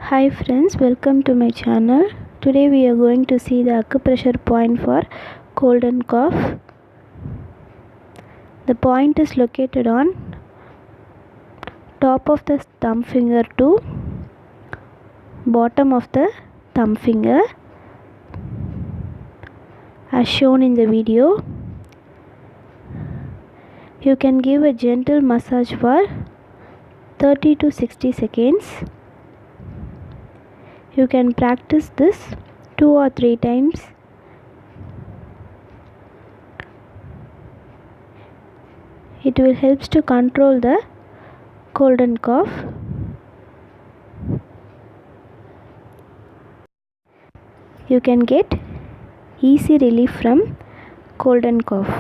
Hi friends, welcome to my channel. Today we are going to see the acupressure point for cold and cough. The point is located on top of the thumb finger to bottom of the thumb finger as shown in the video. You can give a gentle massage for 30 to 60 seconds. You can practice this 2 or 3 times. It will help to control the cold and cough. You can get easy relief from cold and cough.